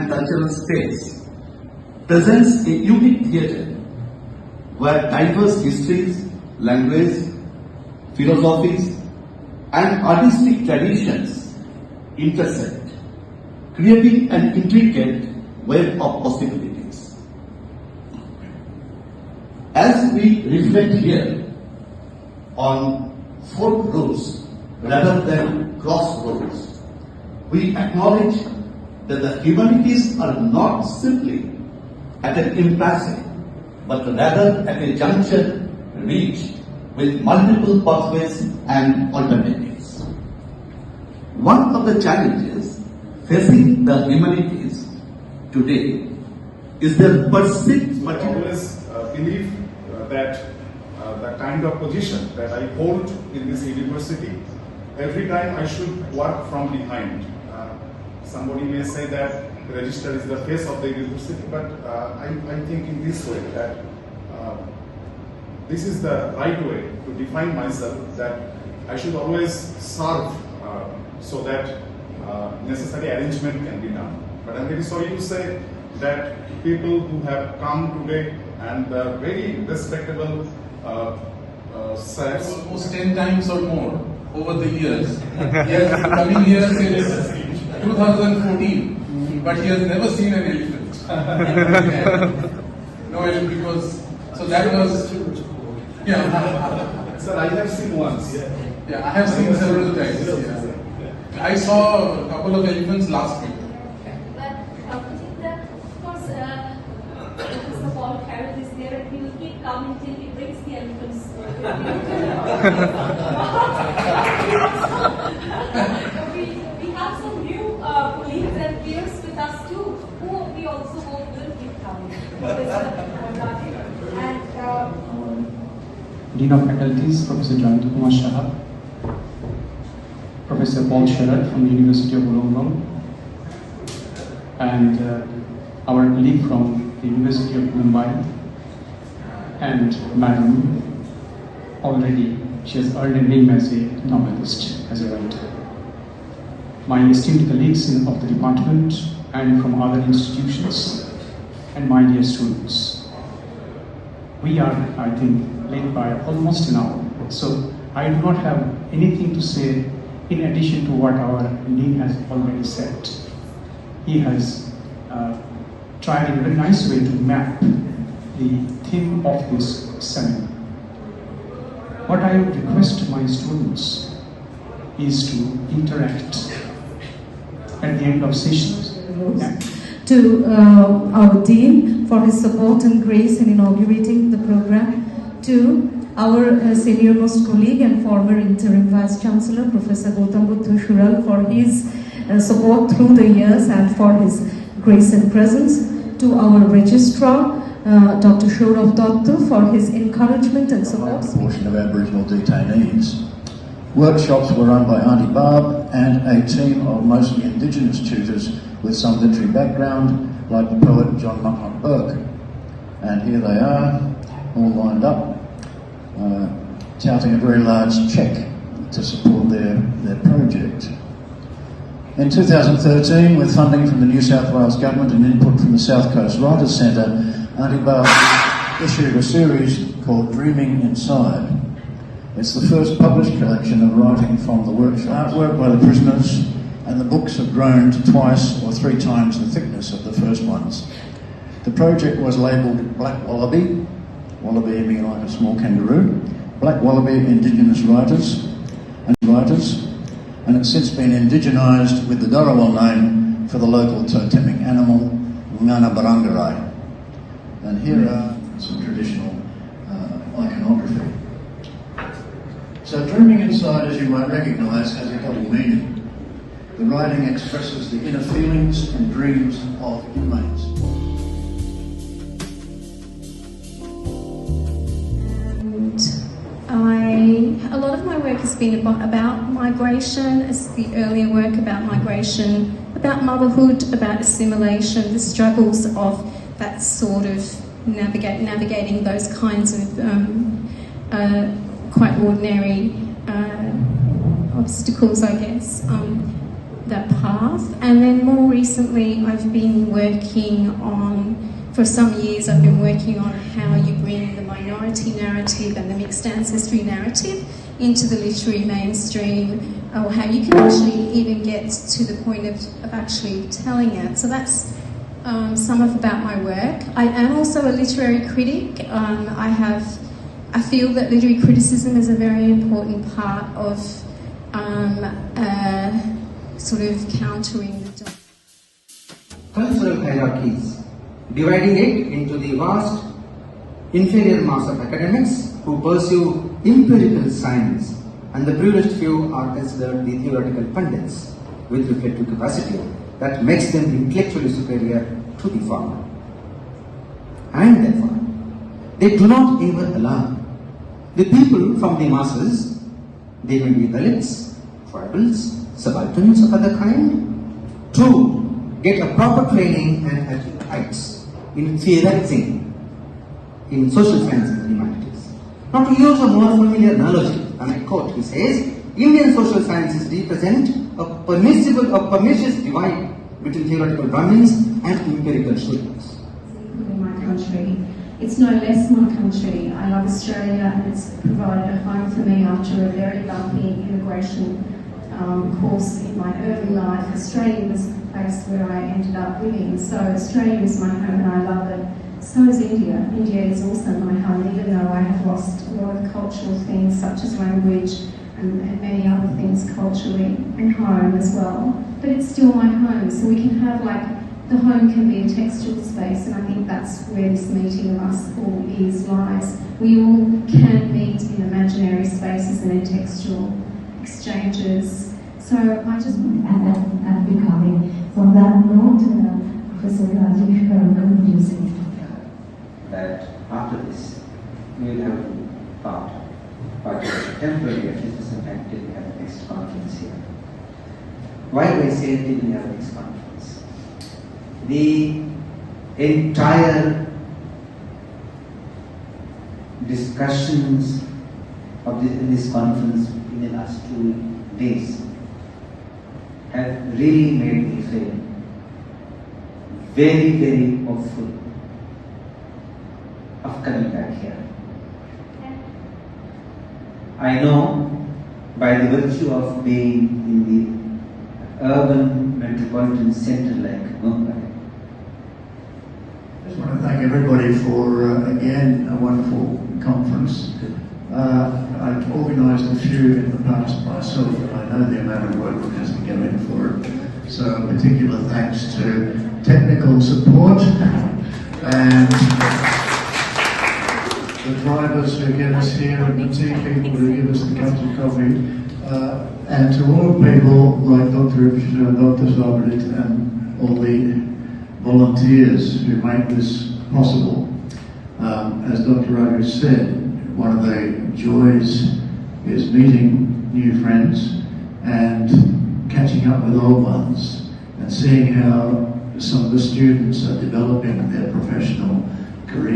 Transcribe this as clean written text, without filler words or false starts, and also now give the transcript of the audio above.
and cultural space presents a unique theatre where diverse histories, language, philosophies, and artistic traditions intersect, creating an intricate web of possibilities. As we reflect here on fork roads rather than crossroads, we acknowledge that the humanities are not simply at an impasse, but rather at a junction reached with multiple pathways and alternatives. One of the challenges facing the humanities today is their perceived I always believe that the kind of position that I hold in this university, every time I should work from behind. Somebody may say that the registrar is the face of the university, but I think in this way that this is the right way to define myself, that I should always serve so that necessary arrangement can be done. But I'm very sorry to say that people who have come today and very respectable sirs, almost 10 times or more over the years. He has been coming here since 2014, but he has never seen an elephant. No elephant, because so that was Sir, I have seen once. Yeah, I have seen several times. Yeah. I saw a couple of elephants last week. But of course, Mr. Paul Carroll is there, and he will keep coming till he brings the elephants. We have some new colleagues and peers with us too, who we also hope will keep coming. Dean of Faculties, Professor Kumar Shah, Professor Paul Sherrod from the University of Wollongong, and our colleague from the University of Mumbai, and Madam, already she has earned a name as a novelist, as a writer. My esteemed colleagues of the department and from other institutions, and my dear students. We are, I think, late by almost an hour, so I do not have anything to say in addition to what our Dean has already said. He has tried in a very nice way to map the theme of this seminar. What I would request my students is to interact at the end of sessions. To our Dean for his support and grace in inaugurating the program, to our senior most colleague and former interim Vice Chancellor, Professor Gautam Buddha Shural, for his support through the years and for his grace and presence, to our Registrar, Dr. Shourav Dotto, for his encouragement and support. Proportion of Aboriginal detainees. Workshops were run by Auntie Barb and a team of mostly Indigenous tutors with some literary background, like the poet John Mucknock Burke. And here they are, all lined up, touting a very large cheque to support their project. In 2013, with funding from the New South Wales Government and input from the South Coast Writers Centre, Auntie Barb issued a series called Dreaming Inside. It's the first published collection of writing from the workshop, artwork by the prisoners, and the books have grown to twice or three times the thickness of the first ones. The project was labelled Black Wallaby, wallaby being like a small kangaroo, Black Wallaby Indigenous Writers, and it's since been indigenised with the Dharawal name for the local totemic animal, Ngana Barangarai. And here are some traditional iconography. So Dreaming Inside, as you might recognise, has a double meaning. The writing expresses the inner feelings and dreams of inmates. A lot of my work has been about migration, as the earlier work about migration, about motherhood, about assimilation, the struggles of that sort of navigating those kinds of quite ordinary obstacles, I guess. that path. And then more recently, I've been working on, for some years, I've been working on how you bring the minority narrative and the mixed ancestry narrative into the literary mainstream, or how you can actually even get to the point of actually telling it. So that's some of about my work. I am also a literary critic. I feel that literary criticism is a very important part of sort of countering the cultural hierarchies, dividing it into the vast inferior mass of academics who pursue empirical science, and the privileged few are considered the theoretical pundits with reflective capacity that makes them intellectually superior to the former. And therefore, they do not ever allow the people from the masses, they may be Dalits, tribals, subalterns of other kind, to get a proper training and achieve heights in theorizing in social sciences and humanities. Now, to use a more familiar analogy, and I quote, he says, Indian social sciences represent a pernicious divide between theoretical Brahmins and empirical Shudras. In my country, it's no less my country. I love Australia, and it's provided a home for me after a very bumpy immigration course in my early life. Australia was the place where I ended up living. So Australia is my home and I love it. So is India. India is also my home, even though I have lost a lot of cultural things such as language and many other things culturally, and home as well. But it's still my home, so we can have the home can be a textual space, and I think that's where this meeting of us all lies. We all can meet in imaginary spaces and in textual exchanges. So I just want and becoming. From that note, Professor Rajiv concluding. That after this, we will have to part temporarily, at least for some time, till we have the next conference here. Why do I say till we have the next conference? The entire discussions of in this conference in the last 2 days have really made me feel very, very hopeful of coming back here. I know by the virtue of being in the urban metropolitan center like Mumbai. I just want to thank everybody for, again, a wonderful conference. I've organised a few in the past myself, and I know the amount of work that has to go in for it. So particular thanks to technical support and the drivers who get us here and the tea people who give us the cups of coffee, and to all people like Dr. Ipsha, Dr. Sabrit, and all the volunteers who make this possible. As Dr. Raghu said, one of the joys is meeting new friends and catching up with old ones and seeing how some of the students are developing their professional career.